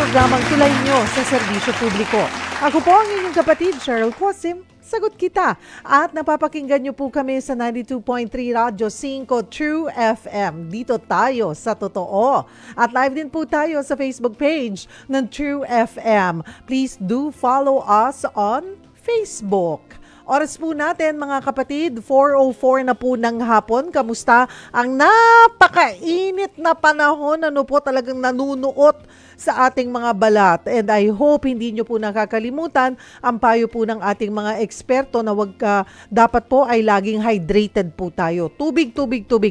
programang tulay nyo sa serbisyo publiko. Ako po ang inyong kapatid, Cheryl Cosim. Sagot kita. At napapakinggan nyo po kami sa 92.3 Radyo 5 True FM. Dito tayo sa totoo. At live din po tayo sa Facebook page ng True FM. Please do follow us on Facebook. Oras po natin mga kapatid, 4:04 na po ng hapon. Kamusta ang napakainit na panahon? Ano po talagang nanunuot sa ating mga balat? And I hope hindi nyo po nakakalimutan ang payo po ng ating mga eksperto na dapat po ay laging hydrated po tayo. Tubig.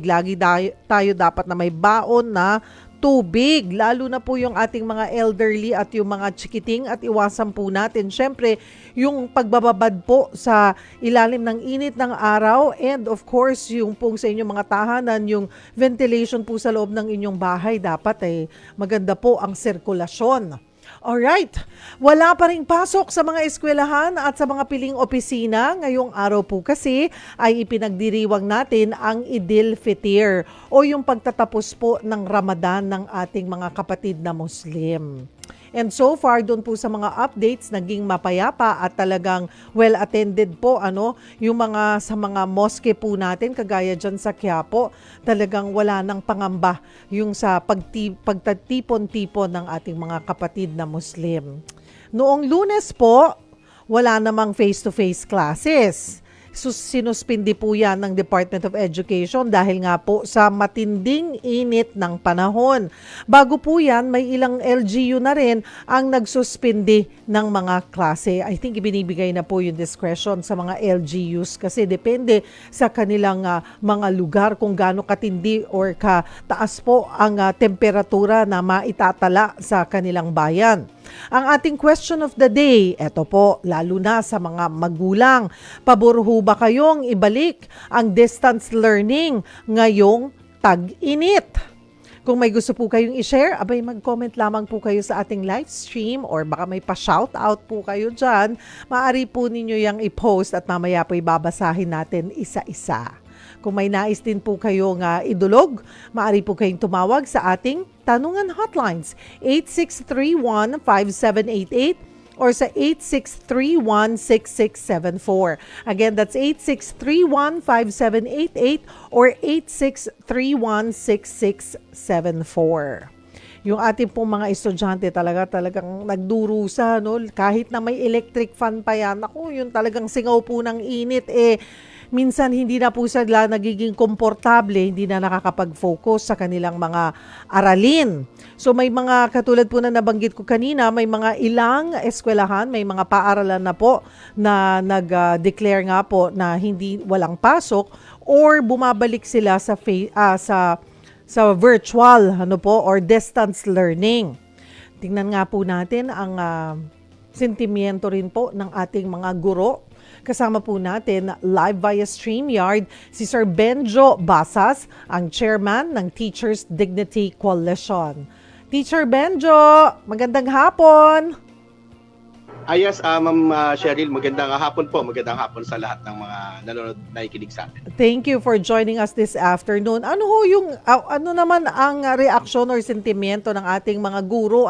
Lagi tayo dapat na may baon na tubig, lalo na po yung ating mga elderly at yung mga chikiting, at iwasan po natin syempre yung pagbababad po sa ilalim ng init ng araw, and of course yung pong sa inyong mga tahanan, yung ventilation po sa loob ng inyong bahay dapat maganda po ang sirkulasyon. Alright, wala pa ring pasok sa mga eskwelahan at sa mga piling opisina. Ngayong araw po kasi ay ipinagdiriwang natin ang Idil Fitr o yung pagtatapos po ng Ramadan ng ating mga kapatid na Muslim. And so far, doon po sa mga updates, naging mapayapa at talagang well-attended po yung sa mga mosque po natin, kagaya dyan sa Quiapo, talagang wala nang pangamba yung sa pagtatipon-tipon ng ating mga kapatid na Muslim. Noong Lunes po, wala namang face-to-face classes. Sinuspindi po yan ng Department of Education dahil nga po sa matinding init ng panahon. Bago po yan, may ilang LGU na rin ang nagsuspindi ng mga klase. I think ibinibigay na po yung discretion sa mga LGUs kasi depende sa kanilang mga lugar kung gaano katindi or kataas po ang temperatura na maitatala sa kanilang bayan. Ang ating question of the day, eto po, lalo na sa mga magulang. Pabor ho ba kayong ibalik ang distance learning ngayong tag-init? Kung may gusto po kayong i-share, abay mag-comment lamang po kayo sa ating live stream or baka may pa-shoutout po kayo dyan. Maaari po ninyo yung i-post at mamaya po ibabasahin natin isa-isa. Kung may nais din po kayong idulog, maaari po kayong tumawag sa ating tanungan hotlines 8631-5788 or sa 8631-6674. Again, that's 8631-5788 or 8631-6674. Yung ating pong mga estudyante talagang nagdurusa, kahit na may electric fan pa yan. Ako, yun talagang singaw po ng init minsan hindi na po sila nagiging komportable, hindi na nakakapag-focus sa kanilang mga aralin. So may mga katulad po na nabanggit ko kanina, may mga ilang eskwelahan, may mga paaralan na po na nag-declare nga po na walang pasok or bumabalik sila sa virtual or distance learning. Tingnan nga po natin ang sentimiento rin po ng ating mga guro. Kasama po natin live via StreamYard si Sir Benjo Basas, ang chairman ng Teachers Dignity Coalition. Teacher Benjo, magandang hapon! Yes, Ma'am Cheryl, magandang hapon po. Magandang hapon sa lahat ng mga nanonood na ikinig sa atin. Thank you for joining us this afternoon. Ano naman ang reaksyon or sentimiento ng ating mga guro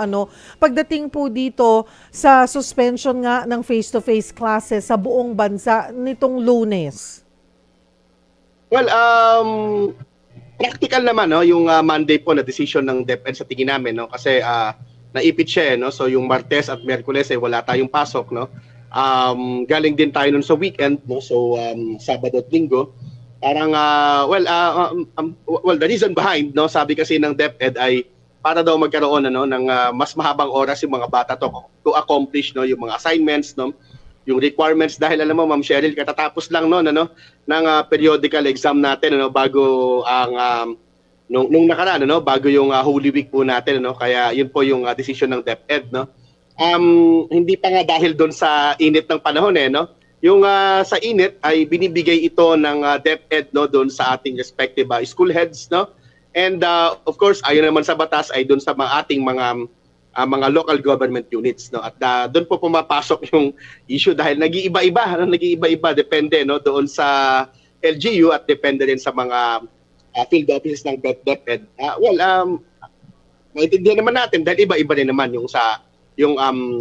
pagdating po dito sa suspension nga ng face-to-face classes sa buong bansa nitong Lunes? Well, practical naman yung Monday po na decision ng DepEd sa tingin namin kasi naipit siya so yung Martes at Miyerkules wala tayong pasok galing din tayo nun sa weekend so Sabado at Linggo parang the reason behind sabi kasi ng DepEd ay para daw magkaroon ng mas mahabang oras yung mga bata to accomplish yung mga assignments yung requirements dahil alam mo Ma'am Cheryl katatapos lang ng periodical exam natin bago ang nung nakaraan bago yung Holy Week po natin kaya yun po yung decision ng DepEd hindi pa nga dahil doon sa init ng panahon yung sa init ay binibigay ito ng DepEd doon sa ating respective school heads and of course ayon naman sa batas ay doon sa ating mga local government units at doon po pumapasok yung issue dahil nag-iiba-iba depende doon sa LGU at depende din sa mga field offices ng DepEd. maintindihan naman natin dahil iba-iba rin naman yung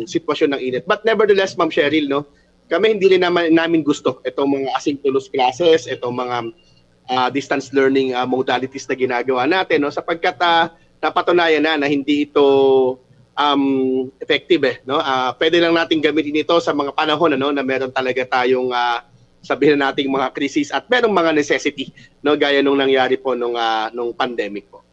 sitwasyon ng init. But nevertheless, Ma'am Cheryl, no, kami hindi rin namin gusto itong mga asynchronous classes, itong mga distance learning modalities na ginagawa natin, no, sapagkat napatunayan na hindi ito effective no. Pwede lang natin gamitin ito sa mga panahon na meron talaga tayong sabihin na nating mga crisis at merong mga necessity, no, gaya nung nangyari po nung pandemic po.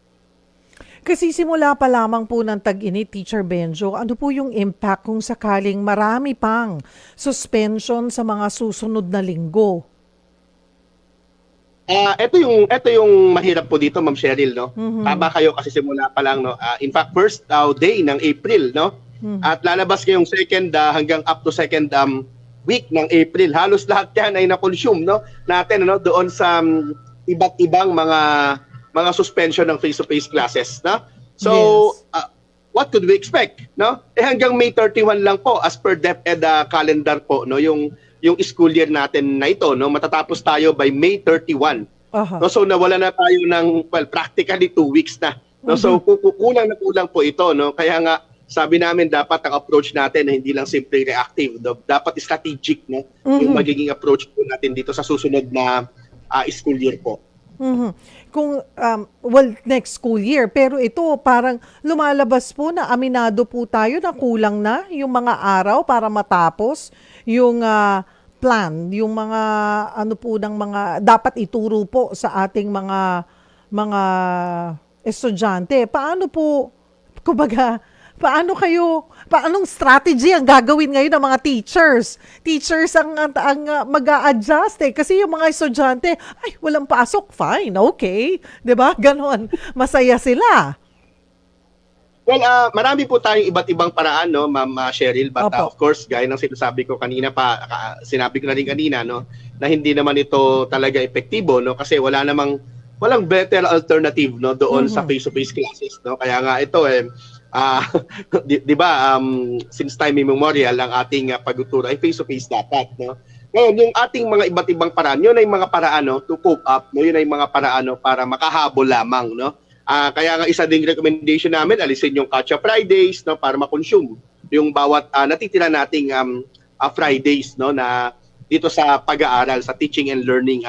Kasi simula pa lamang po ng tag-init, Teacher Benjo, ano po yung impact kung sakaling marami pang suspension sa mga susunod na linggo? Ito yung mahirap po dito, Ma'am Cheryl, no. Tama kayo kasi simula pa lang, no. In fact, first day ng April, no. At lalabas ngayong second hanggang up to second week ng April. Halos lahat 'yan ay na-consume, no, natin, no, doon sa iba't ibang mga suspension ng face-to-face classes, no? So, yes. What could we expect, no? Hanggang May 31 lang po as per DepEd calendar po, no, yung school year natin na ito, no, matatapos tayo by May 31. No, so nawala na tayo ng practically 2 weeks na. No, so kulang po ito, no. Kaya nga sabi namin dapat ang approach natin na hindi lang simple reactive, no? Dapat strategic, no, yung magiging approach po natin dito sa susunod na school year po. Kung next school year, pero ito parang lumalabas po na aminado po tayo na kulang na yung mga araw para matapos yung plan, yung mga ano po ng mga dapat ituro po sa ating mga estudyante. Paano po, kumbaga, paanong strategy ang gagawin ngayon ng mga teachers? Teachers ang mag-a-adjust kasi yung mga estudyante, ay, walang pasok, fine, okay. 'Di ba? Ganon, masaya sila. Well, marami po tayong iba't ibang paraan, no, Ma'am Cheryl, but of course, gaya ng sinasabi ko kanina sinabi ko na rin kanina, no, na hindi naman ito talaga epektibo, no, kasi walang better alternative, no, doon sa face-to-face classes, no. Kaya nga ito di ba, since time immemorial ang ating pagtuturo ay face-to-face dapat, no. Ngayon, yung ating mga iba't ibang paraan, yun ay mga paraan, no, to cope up, no, yun ay mga paraan, no, para makahabol lamang, no. Kaya nga isa ding recommendation namin, alisin yung Catch-up Fridays, no, para ma-consume yung bawat natitira nating Fridays, no, na dito sa pag-aaral, sa teaching and learning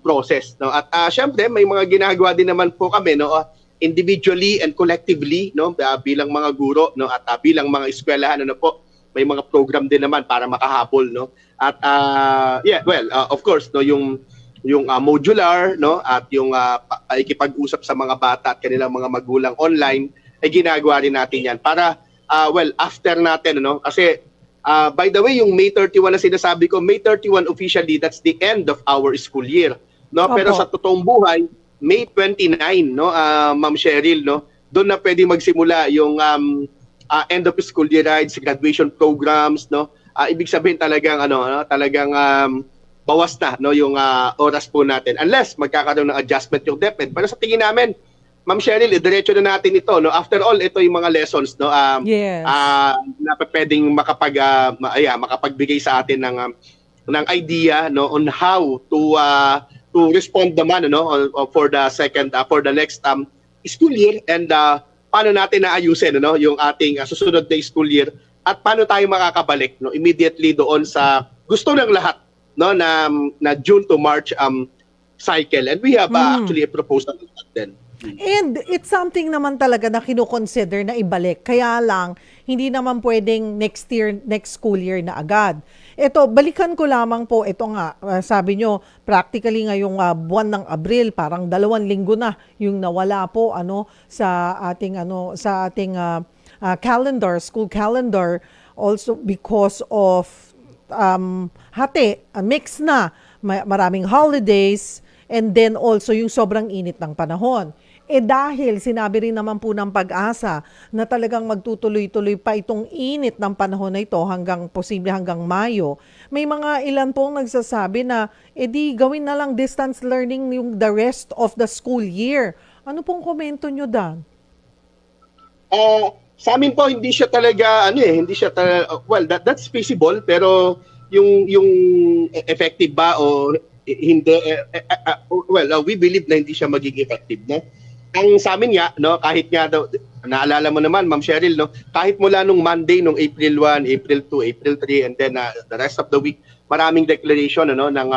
process, no. At syempre may mga ginagawa din naman po kami, no, individually and collectively, no, bilang mga guro, no, at bilang mga eskwelahan, ano po, may mga program din naman para makahabol, no. At of course, no, yung modular, no, at yung ikipag-usap sa mga bata at kanilang mga magulang online ay ginagawa rin natin yan para after natin, no, kasi by the way, yung May 31 na sinasabi ko, May 31 officially, that's the end of our school year, no. Pero sa totoong buhay, May 29, no, Ma'am Cheryl, no, doon na pwede magsimula yung end of school year rides, graduation programs, no. Ibig sabihin talagang talagang bawas na, no, yung oras po natin unless magkakaroon ng adjustment yung DepEd. Pero sa tingin namin, Ma'am Cheryl, diretso na natin ito, no. After all, ito yung mga lessons, no, na pwedeng makapagbigay sa atin ng idea, no, on how to respond naman, no, for the next school year, and paano natin naayusin, no, yung ating susunod na school year, at paano tayo makakabalik, no, immediately doon sa gusto ng lahat, no, na June to March cycle, and we have actually a proposal on that then. And it's something naman talaga na kino-consider na ibalik. Kaya lang, hindi naman pwedeng next school year na agad. Ito, balikan ko lamang po, ito nga, sabi nyo, practically ngayong buwan ng Abril, parang 2 linggo na yung nawala po sa ating calendar, school calendar, also because of mix na, maraming holidays, and then also yung sobrang init ng panahon. Dahil sinabi rin naman po ng Pag-asa na talagang magtutuloy-tuloy pa itong init ng panahon na ito posible hanggang Mayo, may mga ilan pong nagsasabi na gawin na lang distance learning yung the rest of the school year. Ano pong komento nyo, Dan? Sa amin po hindi siya talaga that's feasible, pero yung effective ba o hindi, we believe na hindi siya magiging effective, no. ang sa amin nga, no, kahit nga daw, naalala mo naman, Ma'am Cheryl, no, kahit mula nung Monday, nung April 1, April 2, April 3, and then the rest of the week, maraming declaration ano, ng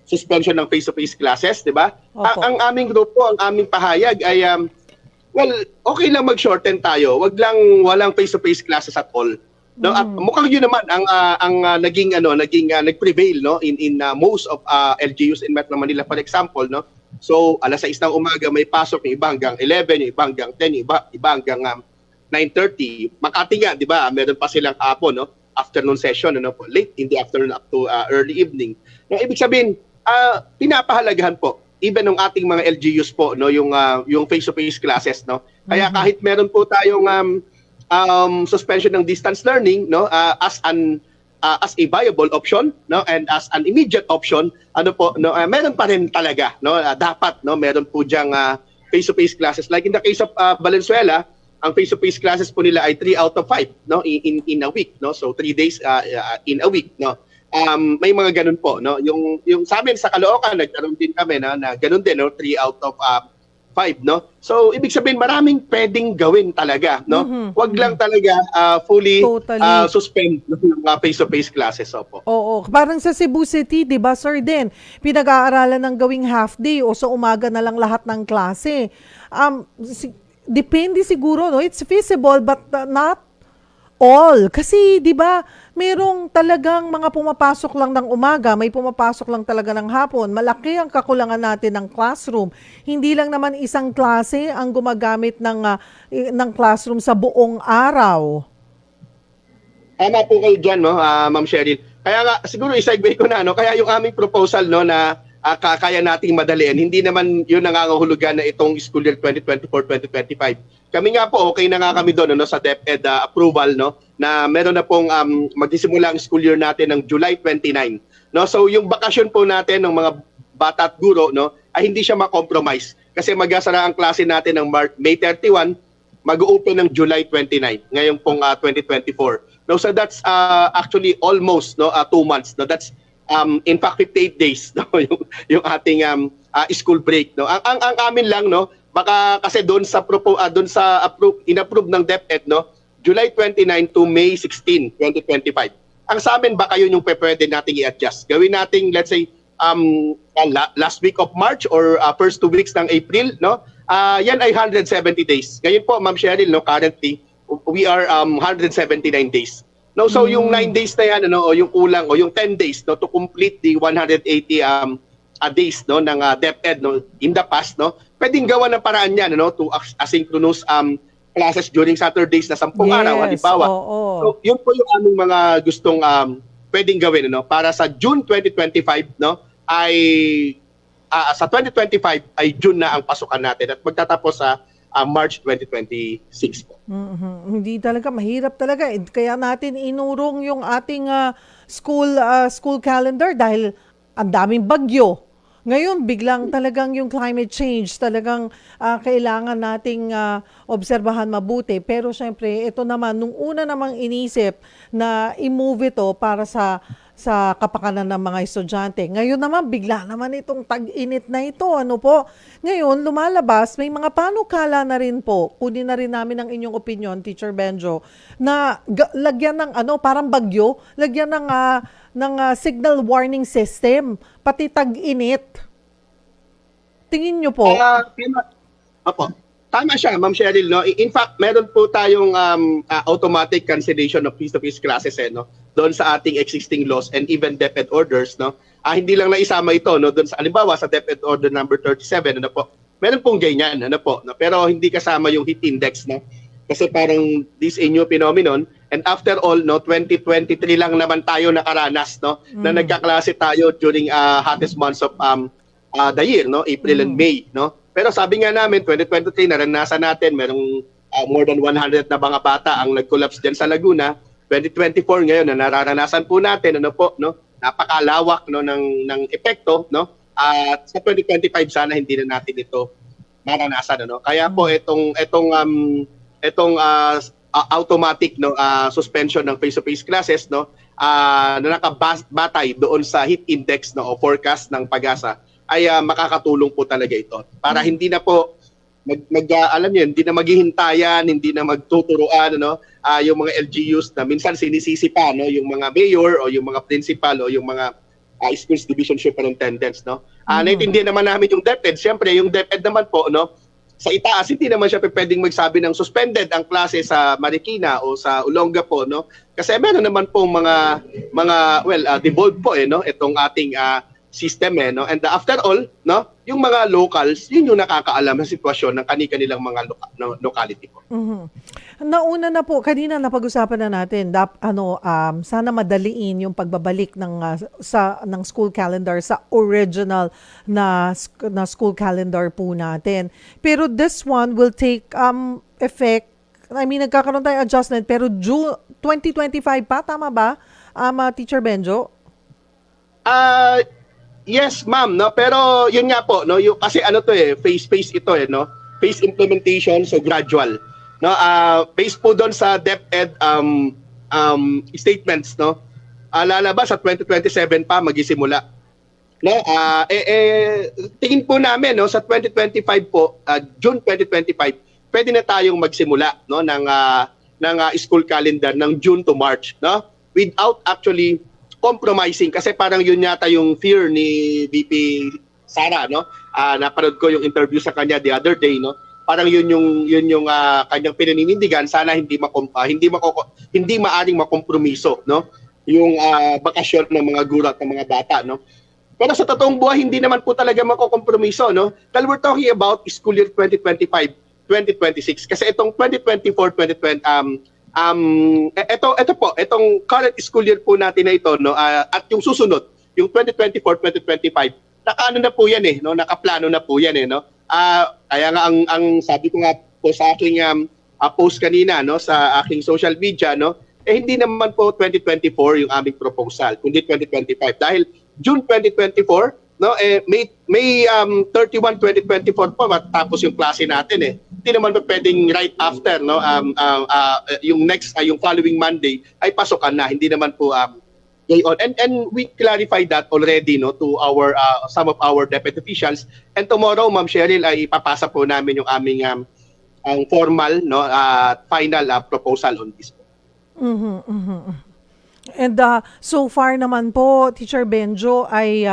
suspension ng face-to-face classes, di ba? Ang aming grupo, ang aming pahayag ay, well, okay lang mag-shorten tayo, walang face-to-face classes at all. No, at mukhang yun naman ang naging nag-prevail no in most of LGUs in Metro Manila, for example, no. So, alas 6 ng umaga may pasok, yung iba hanggang 11, yung iba hanggang 10, yung iba hanggang 9:30. Makati nga, di ba? Meron pa silang no? Afternoon session, ano po, late in the afternoon up to early evening. No, ibig sabihin, pinapahalagahan po even ng ating mga LGUs po, no, yung face-to-face classes, no. Kaya kahit meron po tayong suspension ng distance learning, no, as a viable option, no, and as an immediate option, ano po, no, meron pa rin talaga, no, dapat, no, meron po diyang face-to-face classes. Like in the case of Valenzuela, ang face-to-face classes po nila ay 3 out of 5, no, in a week, no, so 3 days in a week, no. May mga ganun po, no, yung sa amin sa Caloocan, nagkaroon din kami na ganun din, no, 3 out of 5, no? So, ibig sabihin, maraming pwedeng gawin talaga, no? Wag lang talaga fully suspend ng face-to-face classes, opo. Oo, parang sa Cebu City, di ba, sir, din, pinag-aaralan ng gawing half day o sa umaga na lang lahat ng klase. Depende siguro, no? It's feasible but not all. Kasi, di ba, merong talagang mga pumapasok lang ng umaga, may pumapasok lang talaga ng hapon. Malaki ang kakulangan natin ng classroom. Hindi lang naman isang klase ang gumagamit ng classroom sa buong araw. Tama po kayo dyan, no, Ma'am Cheryl. Kaya nga, siguro i-segue ko na, no, kaya yung aming proposal, no, na kaya nating madalian, hindi naman yun nangangahulugan na itong school year 2024-2025. Kami nga po, okay na nga kami doon, no, sa DepEd approval, no, na meron na pong magsisimula ang school year natin ng July 29. No? So yung bakasyon po natin ng mga bata at guro, no, ay hindi siya ma-compromise. Kasi magsasara ang klase natin ng May 31, mag-open ng July 29, ngayong pong 2024. No, so that's actually almost, no, 2 months. No? That's in fact 58 days, no, yung ating school break, no. Ang amin lang, no, baka kasi doon sa in-approve ng DepEd, no, July 29 to May 16, 2025. Ang sa amin baka yun yung pwede nating i-adjust. Gawin nating, let's say, last week of March or first 2 weeks ng April, no. Yan ay 170 days. Ngayon po, Ma'am Cheryl, no, currently we are 179 days. No, so yung 9 days na yan, ano, o yung kulang, o yung 10 days, no, to complete the 180 days, no, ng DepEd, no, in the past, no, pwedeng gawa ng paraan yan, no, to asynchronous classes during Saturdays na 10 araw, halimbawa. So, yun po yung aming mga gustong pwedeng gawin, no, para sa June 2025, no, ay sa 2025 ay June na ang pasukan natin at magtatapos sa March 2026 po. Hindi talaga, mahirap talaga. Kaya natin inurong yung ating school calendar dahil ang daming bagyo. Ngayon, biglang talagang yung climate change, talagang kailangan nating obserbahan mabuti. Pero syempre, ito naman, nung una namang inisip na i-move ito para sa kapakanan ng mga estudyante. Ngayon naman, bigla naman itong tag-init na ito. Ano po? Ngayon, lumalabas, may mga panukala na rin po. Kunin na rin namin ang inyong opinion, Teacher Benjo, na lagyan ng parang bagyo, lagyan ng signal warning system, pati tag-init. Tingin nyo po? Opo. Tama siya, Ma'am Cheryl, no? In fact, meron po tayong automatic cancellation of face-to-face classes, no? Doon sa ating existing laws and even DepEd orders, no? Hindi lang naisama ito, no? Doon sa halimbawa sa DepEd order number 37, ano po? Meron pong ganyan, ano po, no? Pero hindi kasama yung heat index, no? Kasi parang this a new phenomenon, and after all, no, 2023 lang naman tayo nakaranas, no? Na nagkaklase tayo during hottest months of the year, no? April and May, no? Pero sabi nga namin, 2023, naranasan natin, merong more than 100 na mga bata ang nag-collapse dyan sa Laguna. 2024 ngayon, na nararanasan po natin, ano po, no? Napakalawak, no, ng epekto, no? At sa 2025, sana hindi na natin ito maranasan, ano? Kaya po, itong automatic, no, suspension ng face-to-face classes, no? Na nakabatay doon sa heat index, no, o forecast ng PAGASA, ay makakatulong po talaga ito para hindi na po alam niyo, hindi na maghihintayan, hindi na magtuturuan, ano, yung mga LGUs na minsan sinisisi pa, no, yung mga mayor o yung mga principal o yung mga schools division superintendents, no. Naintindihan naman namin yung DepEd. Siyempre, yung DepEd naman po, no, sa itaas, hindi naman siya pwedeng magsabi ng suspended ang klase sa Marikina o sa Olongapo, no? Kasi meron naman po mga devolved po, no, itong ating system, no? And after all, no, yung mga locals, yun yung nakakaalam ng sitwasyon ng kani-kanilang mga locality po. Nauna na po, kanina napag-usapan na natin, sana madaliin yung pagbabalik ng school calendar sa original na school calendar po natin. Pero this one will take effect, nagkakaroon tayo adjustment, pero June 2025 pa, tama ba, Teacher Benjo? Yes, ma'am, no, pero yun nga po, no, yung kasi phase ito, no, phase implementation, so gradual, no, based po doon sa DepEd statements, no, lalabas sa 2027 pa magisimula, no, tingin po namin, no, sa 2025 po, June 2025, pwede na tayong magsimula, no, ng school calendar ng June to March, no, without actually compromising, kasi parang yun yata yung fear ni VP Sara, no? Napanood ko yung interview sa kanya the other day, no? Parang yun yung kanyang pinaninindigan, sana hindi maaring makompromiso, no? Yung bakasyon ng mga guro at ng mga bata, no? Pero sa totoong buhay, hindi naman po talaga makokompromiso, no? Dahil we're talking about school year 2025-2026, kasi itong 2024-2020 itong current school year po natin na ito, no, at yung susunod, yung 2024-2025, nakaano na po yan, no, nakaplano na po yan, no. Kaya nga ang sabi ko nga po sa aking post kanina, no, sa aking social media, no, hindi naman po 2024 yung aming proposal, kundi 2025, dahil June 2024, no, May 31 2024 po matapos yung klase natin, hindi naman pa pwedeng right after, no, yung next yung following Monday ay pasokan na, hindi naman po ngayon. And we clarified that already, no, to our some of our DepEd officials, and tomorrow, Ma'am Cheryl, ay ipapasa po namin yung aming ang formal, no, final proposal on this. And so far naman po, Teacher Benjo, ay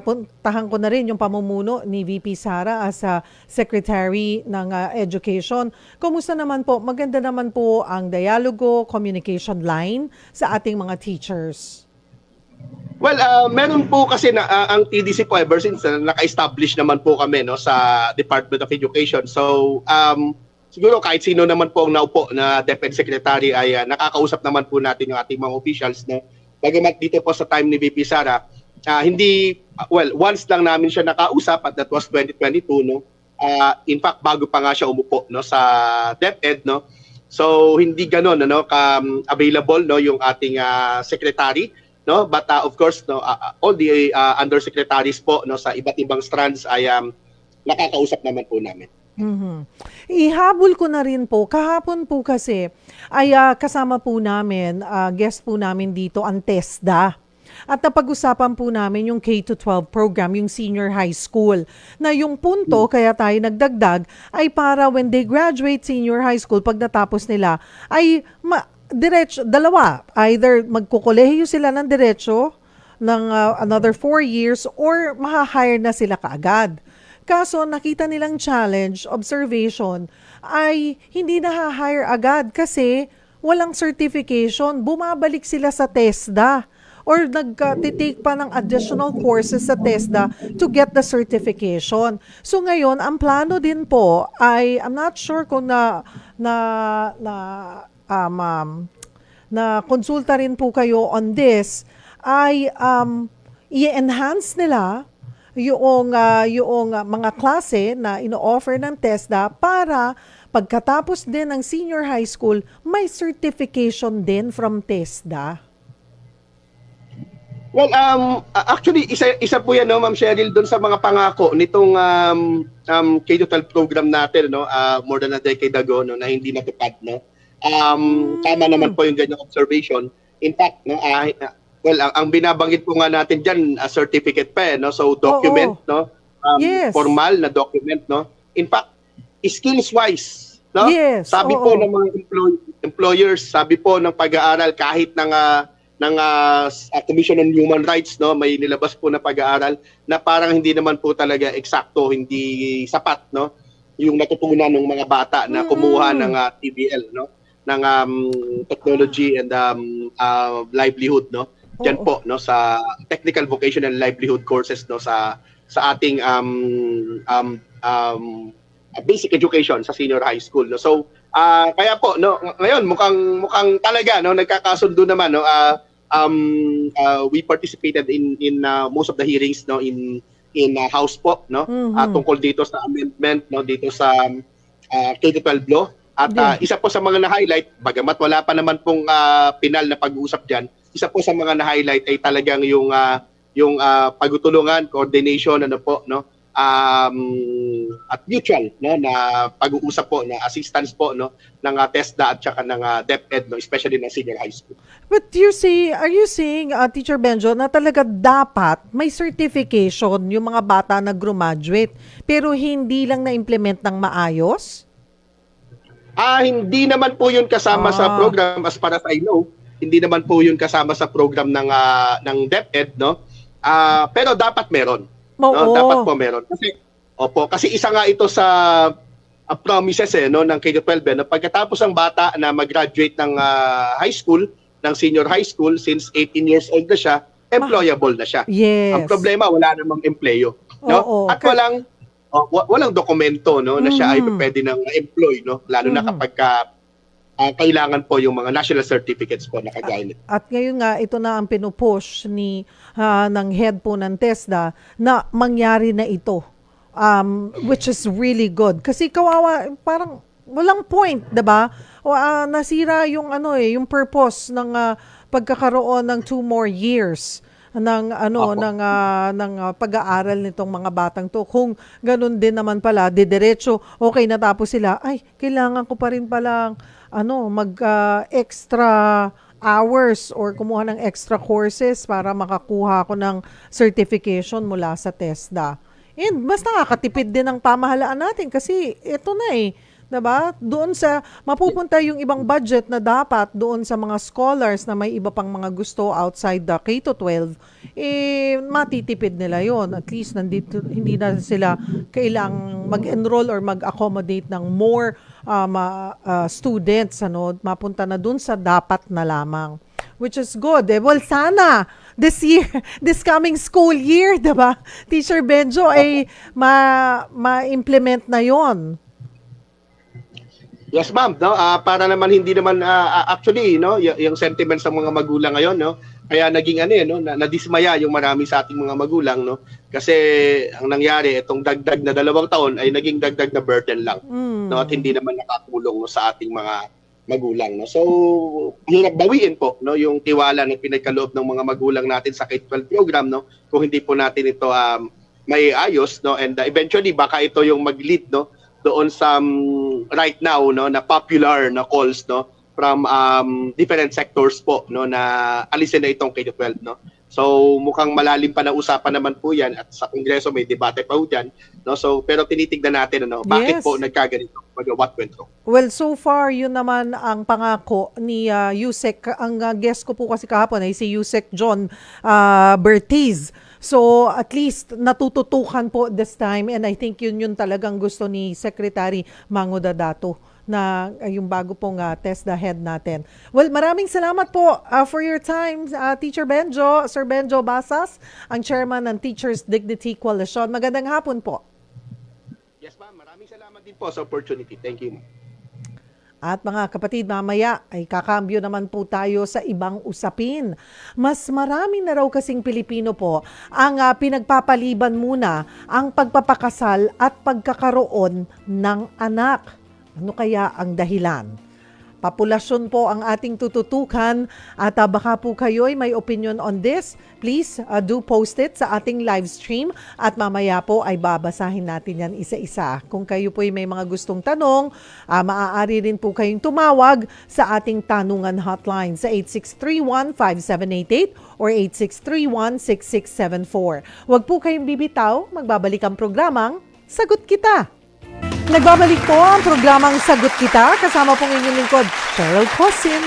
puntahan ko na rin yung pamumuno ni VP Sara as Secretary ng Education. Kumusta naman po? Maganda naman po ang dialogo, communication line sa ating mga teachers. Well, meron po kasi na ang TDC po ever since naka-establish naman po kami, no, sa Department of Education. So siguro kahit sino naman po ang naupo na DepEd Secretary ay nakakausap naman po natin yung ating mga officials, no. Bagamat dito po sa time ni VP Sara, once lang namin siya nakausap, at that was 2022, no. In fact, bago pa nga siya umupo, no, sa DepEd, no. So hindi ganoon, no, available, no, yung ating secretary, no, but of course, no, all the undersecretaries po, no, sa iba't ibang strands ay nakakausap naman po namin. Ihabol ko na rin po, kahapon po kasi ay kasama po namin, guest po namin dito ang TESDA. At napag-usapan po namin yung K-12 program, yung senior high school, na yung punto, kaya tayo nagdagdag, ay para when they graduate senior high school, pag natapos nila, ay dalawa, either magkukolehiyo sila ng diretso ng another 4 years or maha-hire na sila kaagad. Kaso nakita nilang challenge, observation, ay hindi na-hire agad kasi walang certification. Bumabalik sila sa TESDA or nag-take pa ng additional courses sa TESDA to get the certification. So ngayon, ang plano din po ay, I'm not sure kung na konsulta rin po kayo on this, ay i-enhance nila yung mga klase na ino-offer ng TESDA para pagkatapos din ng senior high school, may certification din from TESDA. Well, actually, isa po yan, no, Ma'am Cheryl, doon sa mga pangako nitong K-12 program natin, no, more than a decade ago, no, na hindi natupad, no. Tama naman po yung ganyang observation. In fact, no, ang binabanggit po nga natin diyan, certificate pa, no, so document, no, Yes. formal na document, no, In fact, skills-wise, no? Yes, Sabi oo. po ng mga employers, sabi po ng pag-aaral kahit ng Commission on Human Rights, no, may nilabas po na pag-aaral na parang hindi naman po talaga eksakto, hindi sapat, no, yung natutunan ng mga bata na kumuha ng TVL, no, ng technology and livelihood, no. Diyan Oo. po, no, sa technical vocational livelihood courses, no, sa ating basic education sa senior high school, no. So kaya po, no, ngayon mukhang talaga, no, nagkakasundo naman, no. We participated in most of the hearings, no, in House po, no, tungkol dito sa amendment, no, dito sa K-12 law. At isa po sa mga na-highlight, bagamat wala pa naman pong pinal na pag-uusap diyan, isa po sa mga na-highlight ay talagang yung pagtutulungan, coordination, ano po, no, at mutual, no, na pag-uusap po, na assistance po, no, ng TESDA at saka ng DepEd, no, especially ng senior high school. But are you saying, Teacher Benjo, na talaga dapat may certification yung mga bata na graduate, pero hindi lang na-implement ng maayos? Hindi naman po yun kasama sa program, as far as I know. Hindi naman po yun kasama sa program ng DepEd, no? Pero dapat meron. No? Dapat po meron. Kasi isa nga ito sa promises, no, ng K-12, no? Pagkatapos ang bata na mag-graduate ng high school, ng senior high school, since 18 years old na siya, employable na siya. Yes. Ang problema, wala namang empleyo, no? At walang dokumento, no, na siya ay pwede nang employ, no, lalo na kapag kailangan po yung mga national certificates po na kagaya nito. At ngayon nga, ito na ang pinupush ng head po ng TESDA na mangyari na ito, which is really good. Kasi kawawa, parang walang point, diba? Nasira yung yung purpose ng pagkakaroon ng 2 more years ng ng pag-aaral nitong mga batang to. Kung ganun din naman pala, diretso, okay, natapos sila, ay, kailangan ko pa rin palang mag-extra hours or kumuha ng extra courses para makakuha ko ng certification mula sa TESDA. And mas nakakatipid din ng pamahalaan natin kasi ito na diba? Doon sa mapupunta yung ibang budget na dapat doon sa mga scholars na may iba pang mga gusto outside the K-12, matitipid nila yon. At least nandito, hindi na sila kailang mag-enroll or mag-accommodate ng more students, mapunta na doon sa dapat na lamang. Which is good. Well, sana this year, this coming school year, diba? Teacher Benjo, ma-implement na yon. Yes, ma'am, no, para naman hindi naman actually, no, yung sentiments ng mga magulang ngayon, no, kaya naging nadismaya yung marami sa ating mga magulang, no, kasi ang nangyari itong dagdag na 2 taon ay naging dagdag na burden lang, no, at hindi naman nakatulong, no, sa ating mga magulang, no. So hirap bawiin po, no, yung tiwala na pinagkaloob ng mga magulang natin sa K-12 program, no, kung hindi po natin ito may ayos, no, and eventually baka ito yung mag-lead, no, doon sa right now, no, na popular na calls, no, from different sectors po, no, na alisin na itong K-12, no. So mukhang malalim pa na usapan naman po 'yan at sa Kongreso may debate pa po diyan, no. So pero tinitignan natin bakit po nagkaganito, what went wrong. Well, so far yun naman ang pangako ni Yusek. Ang guest ko po kasi kahapon ay si Yusek John Bertiz. So at least natututukan po this time, and I think yun talagang gusto ni Secretary Mango Dadato na yung bago pong TESDA head natin. Well, maraming salamat po for your time, Teacher Benjo, Sir Benjo Basas, ang chairman ng Teachers Dignity Coalition. Magandang hapon po. Yes, ma'am. Maraming salamat din po sa opportunity. Thank you. At mga kapatid, mamaya ay kakambyo naman po tayo sa ibang usapin. Mas marami na raw kasing Pilipino po ang pinagpapaliban muna ang pagpapakasal at pagkakaroon ng anak. Ano kaya ang dahilan? Populasyon po ang ating tututukan at baka po kayo'y may opinion on this. Please do post it sa ating live stream at mamaya po ay babasahin natin yan isa-isa. Kung kayo po'y may mga gustong tanong, maaari rin po kayong tumawag sa ating tanungan hotline sa 8631-5788 or 8631-6674. Huwag po kayong bibitaw, magbabalik ang programang Sagot Kita! Nagbabalik po ang programang Sagot Kita. Kasama pong inyong lingkod, Cheryl Cosim.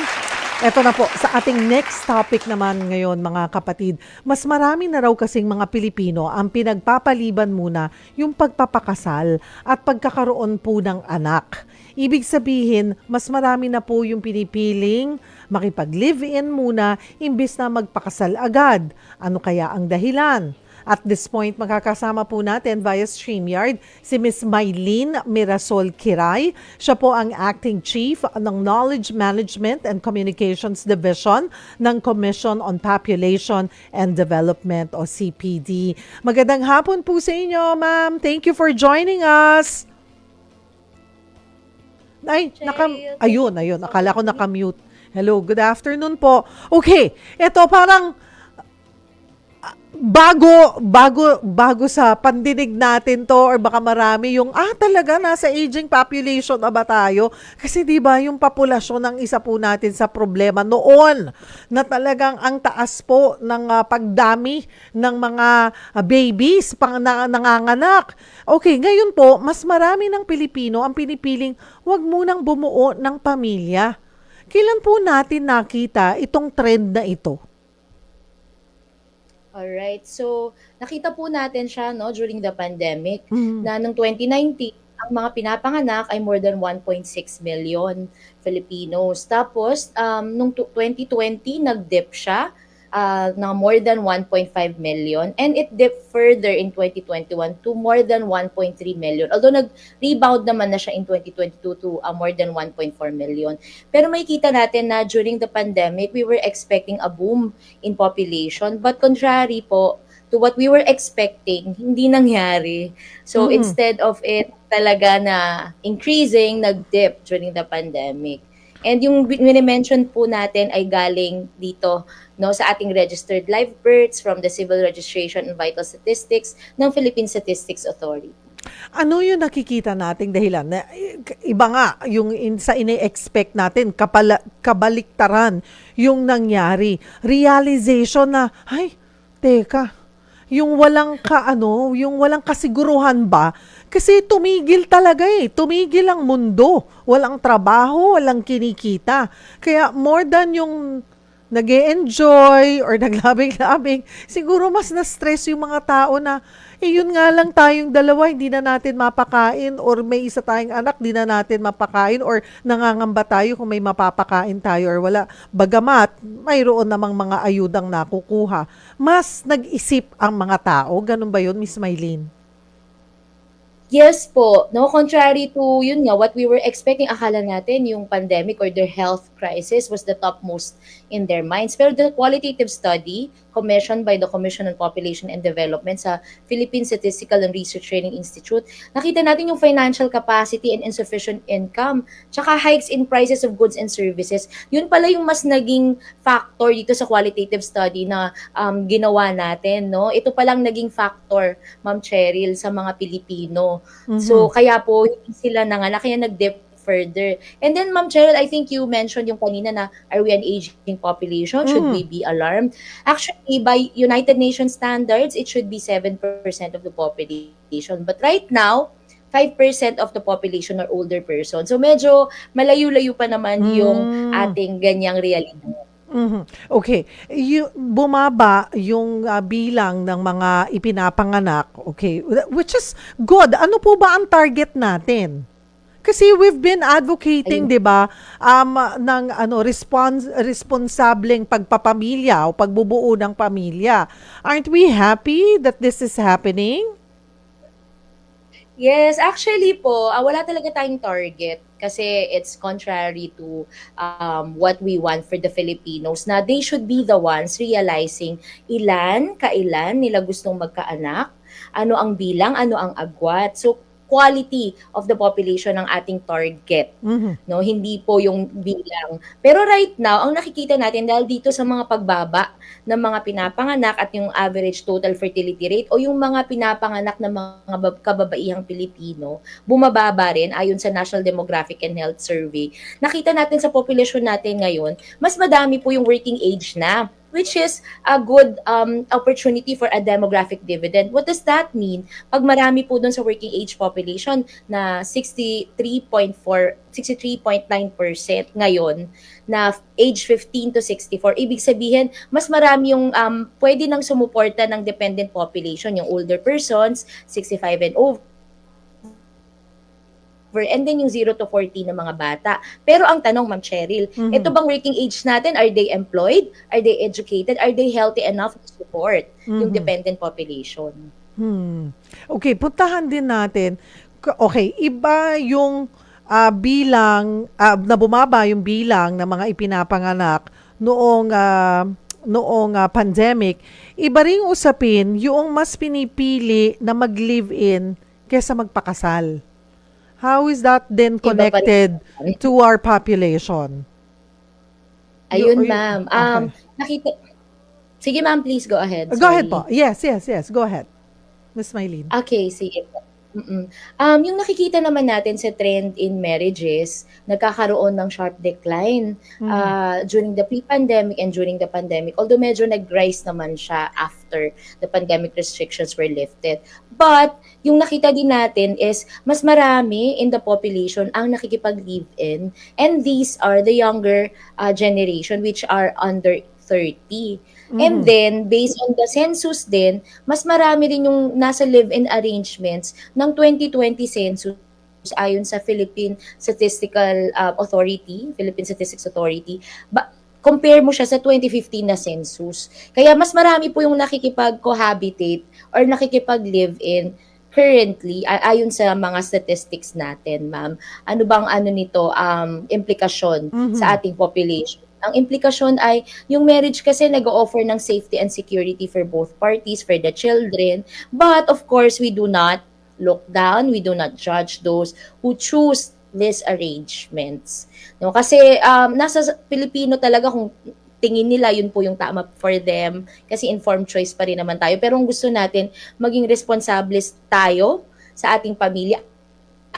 Eto na po, sa ating next topic naman ngayon mga kapatid. Mas marami na raw kasing mga Pilipino ang pinagpapaliban muna yung pagpapakasal at pagkakaroon po ng anak. Ibig sabihin, mas marami na po yung pinipiling makipag-live-in muna imbis na magpakasal agad. Ano kaya ang dahilan? At this point, makakasama po natin via StreamYard si Ms. Mylene Mirasol Kiray. Siya po ang Acting Chief ng Knowledge Management and Communications Division ng Commission on Population and Development o CPD. Magandang hapon po sa inyo, ma'am. Thank you for joining us. Ay, ayun. Akala ko nakamute. Hello, good afternoon po. Okay, ito parang bago sa pandinig natin to or baka marami yung talaga nasa aging population na ba tayo? Kasi 'di ba yung populasyon ng isa po natin sa problema noon na talagang ang taas po ng pagdami ng mga babies nanganganak. Okay, ngayon po mas marami ng Pilipino ang pinipiling wag munang bumuo ng pamilya. Kailan po natin nakita itong trend na ito? Alright. So, nakita po natin siya during the pandemic na noong 2019, ang mga pinapanganak ay more than 1.6 million Filipinos. Tapos, noong 2020, nag-dip siya na more than 1.5 million. And it dipped further in 2021 to more than 1.3 million. Although nag-rebound naman na siya in 2022 to more than 1.4 million. Pero makikita natin na during the pandemic, we were expecting a boom in population. But contrary po to what we were expecting, hindi nangyari. So instead of it talaga na increasing, nag-dip during the pandemic. And yung mini-mention po natin ay galing dito sa ating registered live births from the Civil Registration and Vital Statistics ng Philippine Statistics Authority. Ano yung nakikita nating dahilan? Iba nga, yung sa ine-expect natin, kabaliktaran yung nangyari. Realization na, teka, yung walang yung walang kasiguruhan ba? Kasi tumigil talaga tumigil ang mundo. Walang trabaho, walang kinikita. Kaya more than yung nag-e-enjoy or naglabing-labing, siguro mas na-stress yung mga tao na, yun nga lang tayong dalawa, hindi na natin mapakain or may isa tayong anak, hindi na natin mapakain or nangangamba tayo kung may mapapakain tayo or wala. Bagamat, mayroon namang mga ayudang nakukuha. Mas nag-isip ang mga tao. Ganun ba yun, Miss Mylene? Yes po. Contrary to what we were expecting, akala natin yung pandemic or their health crisis was the topmost in their minds. Pero the qualitative study commissioned by the Commission on Population and Development sa Philippine Statistical and Research Training Institute, nakita natin yung financial capacity and insufficient income, tsaka hikes in prices of goods and services. Yun pala yung mas naging factor dito sa qualitative study na ginawa natin. Ito palang naging factor, Ma'am Cheryl, sa mga Pilipino. So, kaya po, hindi sila nanganak, kaya nag-dip further. And then, Ma'am Cheryl, I think you mentioned yung kanina na, are we an aging population? Should we be alarmed? Actually, by United Nations standards, it should be 7% of the population. But right now, 5% of the population are older persons. So, medyo malayo-layo pa naman yung ating ganyang realidad. Okay. Bumaba yung bilang ng mga ipinapanganak. Okay. Which is good. Ano po ba ang target natin? Kasi we've been advocating, 'di ba, ng responsableng pagpapamilya o pagbubuo ng pamilya. Aren't we happy that this is happening? Yes, actually po, wala talaga tayong target kasi it's contrary to what we want for the Filipinos na they should be the ones realizing kailan nila gustong magkaanak, ano ang bilang, ano ang agwat. So, quality of the population ng ating target. Hindi po yung bilang. Pero right now, ang nakikita natin dahil dito sa mga pagbaba ng mga pinapanganak at yung average total fertility rate o yung mga pinapanganak ng mga kababaihang Pilipino, bumababa rin ayon sa National Demographic and Health Survey. Nakita natin sa population natin ngayon, mas madami po yung working age na. which is a good opportunity for a demographic dividend. What does that mean? Pag marami po dun sa working age population na 63.9% ngayon na age 15 to 64, ibig sabihin, mas marami yung pwede nang sumuporta ng dependent population, yung older persons, 65 and over, and then yung 0 to 14 na mga bata. Pero ang tanong, Ma'am Cheryl, ito bang working age natin, are they employed? Are they educated? Are they healthy enough to support yung dependent population? Okay, puntahan din natin. Okay, iba yung bilang, na bumaba yung bilang ng mga ipinapanganak noong pandemic. Iba ring usapin yung mas pinipili na mag-live-in kesa magpakasal. How is that then connected to our population? Ayun, ma'am. Nakita... Sige, ma'am, please go ahead. Go ahead po. Yes. Go ahead. Miss Mylene. Okay, sige po. Yung nakikita naman natin sa trend in marriages, nagkakaroon ng sharp decline during the pre-pandemic and during the pandemic. Although medyo nag-rise naman siya after the pandemic restrictions were lifted. But yung nakita din natin is mas marami in the population ang nakikipag-live-in, and these are the younger generation which are under 30. And then, based on the census din, mas marami rin yung nasa live-in arrangements ng 2020 census ayon sa Philippine Statistics Authority. Compare mo siya sa 2015 na census. Kaya mas marami po yung nakikipag-cohabitate or nakikipag-live-in currently, ayon sa mga statistics natin, ma'am. Ano bang nito, implikasyon sa ating population? Ang implikasyon ay, yung marriage kasi nag-o-offer ng safety and security for both parties, for the children. But of course, we do not look down, we do not judge those who choose these arrangements. No, kasi nasa Pilipino talaga kung tingin nila yun po yung tama for them, kasi informed choice pa rin naman tayo. Pero ang gusto natin, maging responsables tayo sa ating pamilya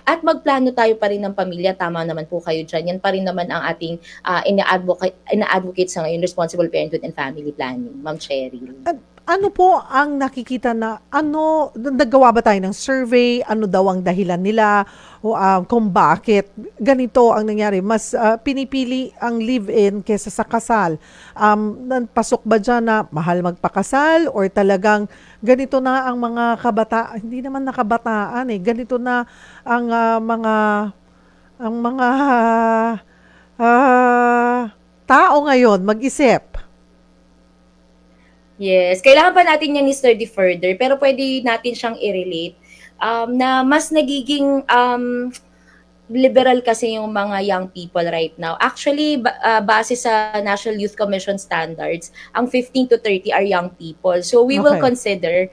at magplano tayo pa rin ng pamilya. Tama naman po kayo dyan. Yan pa rin naman ang ating ina-advocate sa ngayon, responsible parenthood and family planning, Ma'am Cheryl. Ano po ang nakikita na, nagawa ba tayo ng survey? Ano daw ang dahilan nila? O kung bakit ganito ang nangyari? Mas pinipili ang live-in kesa sa kasal. Pasok ba dyan na mahal magpakasal? Or talagang ganito na ang mga kabataan? Hindi naman nakabataan eh. Ganito na ang mga tao ngayon mag-isip. Yes, kailangan pa natin yan i-study further, pero pwede natin siyang i-relate na mas nagiging liberal kasi yung mga young people right now. Actually, base sa National Youth Commission standards, ang 15 to 30 are young people. So we will consider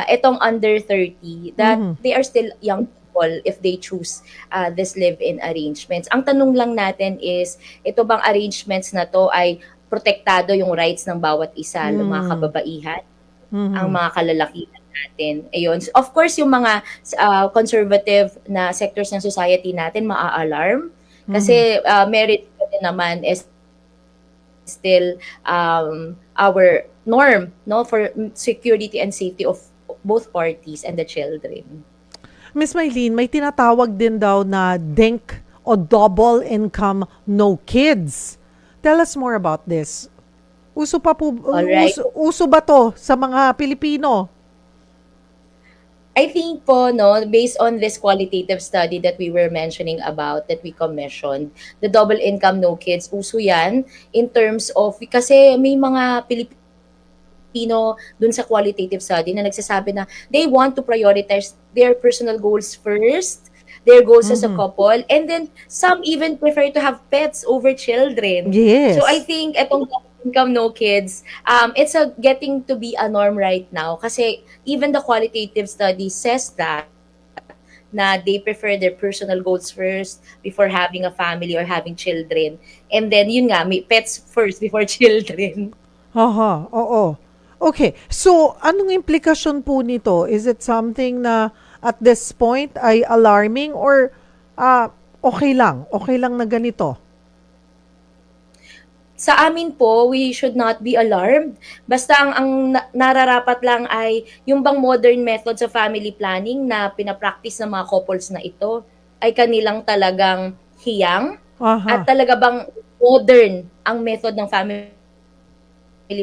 itong under 30 that they are still young people if they choose this live-in arrangements. Ang tanong lang natin is, ito bang arrangements na to ay protektado yung rights ng bawat isa, ng mga kababaihan, ang mga kalalakihan natin. Ayun. Of course, yung mga conservative na sectors ng society natin maa-alarm kasi marriage din naman is still our norm, no, for security and safety of both parties and the children. Miss Mylene, may tinatawag din daw na DINK o double income no kids. Tell us more about this. Uso ba to sa mga Pilipino? I think po, no, based on this qualitative study that we were mentioning about, that we commissioned, the double income no kids, uso yan in terms of, kasi may mga Pilipino dun sa qualitative study na nagsasabi na they want to prioritize their personal goals first, their goals as a couple, and then some even prefer to have pets over children. Yes. So I think etong income no kids, it's getting to be a norm right now kasi even the qualitative study says that na they prefer their personal goals first before having a family or having children. And then yun nga, may pets first before children. Oo. Okay. So, anong implikasyon po nito? Is it something na at this point ay alarming or okay lang na ganito? Sa amin po, we should not be alarmed. Basta nararapat lang ay yung bang modern method sa family planning na pinapractice ng mga couples na ito ay kanilang talagang hiyang Aha. at talaga bang modern ang method ng family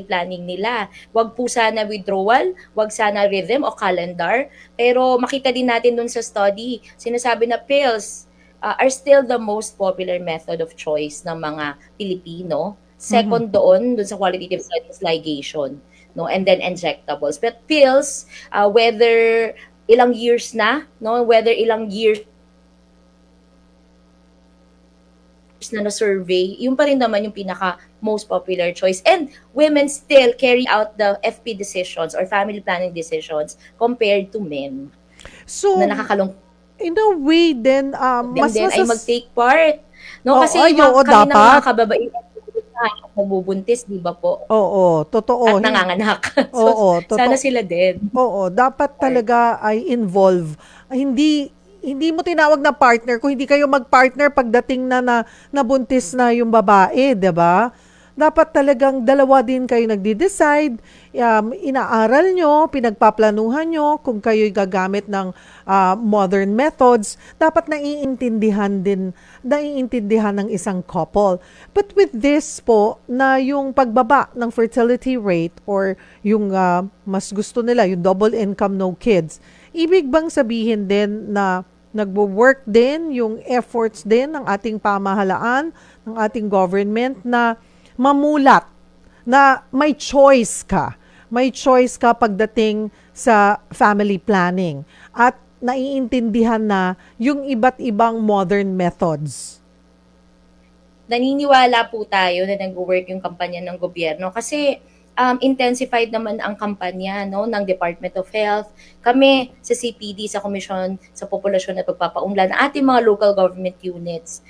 planning nila. Wag po sana withdrawal, wag sana rhythm o calendar. Pero makita din natin dun sa study, sinasabi na pills are still the most popular method of choice ng mga Pilipino. Second doon sa qualitative studies, ligation, no, and then injectables. But pills, whether ilang years na, no, whether ilang years na na-survey, yung pa rin naman yung pinaka most popular choice. And women still carry out the FP decisions or family planning decisions compared to men So, na nakakalungkot in a way din, din mas din ay masas... mag-take part. No, Oo, kasi ay, oo, kami ng mga dapat. kababaihan mabubuntis, di ba po? Oo, totoo. At nanganganak. Oo, So, sana totoo. sila din. Oo, dapat talaga ay involve. Hindi mo tinawag na partner kung hindi kayo mag-partner pagdating na nabuntis na yung babae, 'di ba? Dapat talagang dalawa din kayo nagde-decide, inaaral nyo, pinagpaplanuhan nyo kung kayo'y gagamit ng modern methods, dapat naiintindihan ng isang couple. But with this po, na yung pagbaba ng fertility rate or yung mas gusto nila, yung double income, no kids, ibig bang sabihin din na nagwo-work din yung efforts din ng ating pamahalaan, ng ating government na mamulat na may choice ka. May choice ka pagdating sa family planning at naiintindihan na yung iba't ibang modern methods. Naniniwala po tayo na nag-work yung kampanya ng gobyerno kasi intensified naman ang kampanya, no, ng Department of Health. Kami sa CPD, sa Komisyon sa Populasyon at Pagpapaunlad, ng ating mga local government units.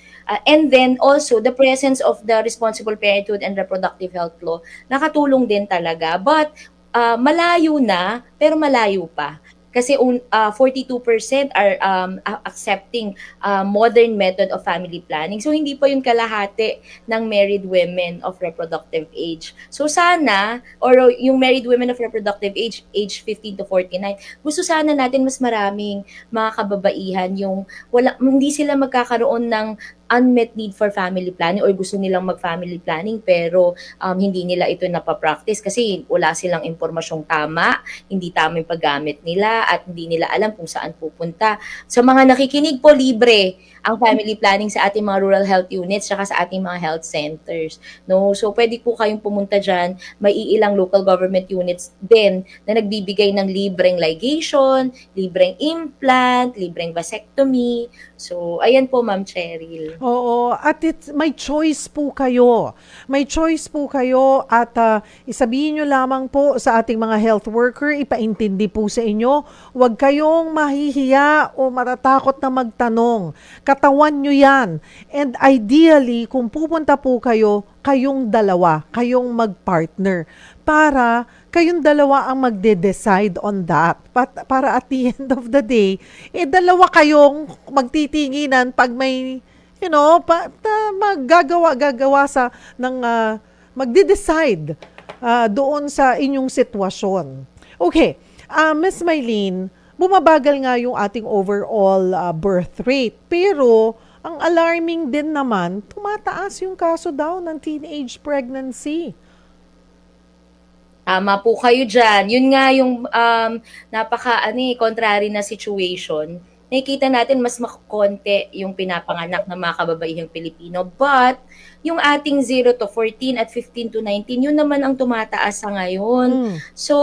And then also the presence of the Responsible Parenthood and Reproductive Health Law, nakatulong din talaga. But malayo na, pero malayo pa. Kasi 42% are accepting modern method of family planning. So hindi pa yun kalahati ng married women of reproductive age. So sana, or yung married women of reproductive age, age 15 to 49, gusto sana natin mas maraming mga kababaihan yung hindi sila magkakaroon ng unmet need for family planning or gusto nilang mag-family planning pero hindi nila ito napapractice kasi wala silang impormasyong tama, hindi tama yung paggamit nila at hindi nila alam kung saan pupunta. Sa mga nakikinig po, libre ang family planning sa ating mga rural health units saka sa ating mga health centers. No? So pwede po kayong pumunta dyan, may iilang local government units din na nagbibigay ng libreng ligation, libreng implant, libreng vasectomy. So ayan po, Ma'am Cheryl. Oo, at may choice po kayo. May choice po kayo at isabihin nyo lamang po sa ating mga health worker, ipaintindi po sa inyo, huwag kayong mahihiya o matatakot na magtanong. Katawan nyo yan. And ideally, kung pupunta po kayo, kayong dalawa, kayong mag-partner para kayong dalawa ang magde-decide on that. Para at the end of the day, dalawa kayong magtitinginan pag may, gagawa magde-decide doon sa inyong sitwasyon. Okay, Miss Mylene, bumabagal nga yung ating overall birth rate, pero ang alarming din naman, tumataas yung kaso daw ng teenage pregnancy. Tama po kayo dyan. Yun nga yung contrary na situation. Nakikita natin mas makakonti yung pinapanganak ng mga kababaihang Pilipino. But yung ating 0 to 14 at 15 to 19, yun naman ang tumataas sa ngayon. So,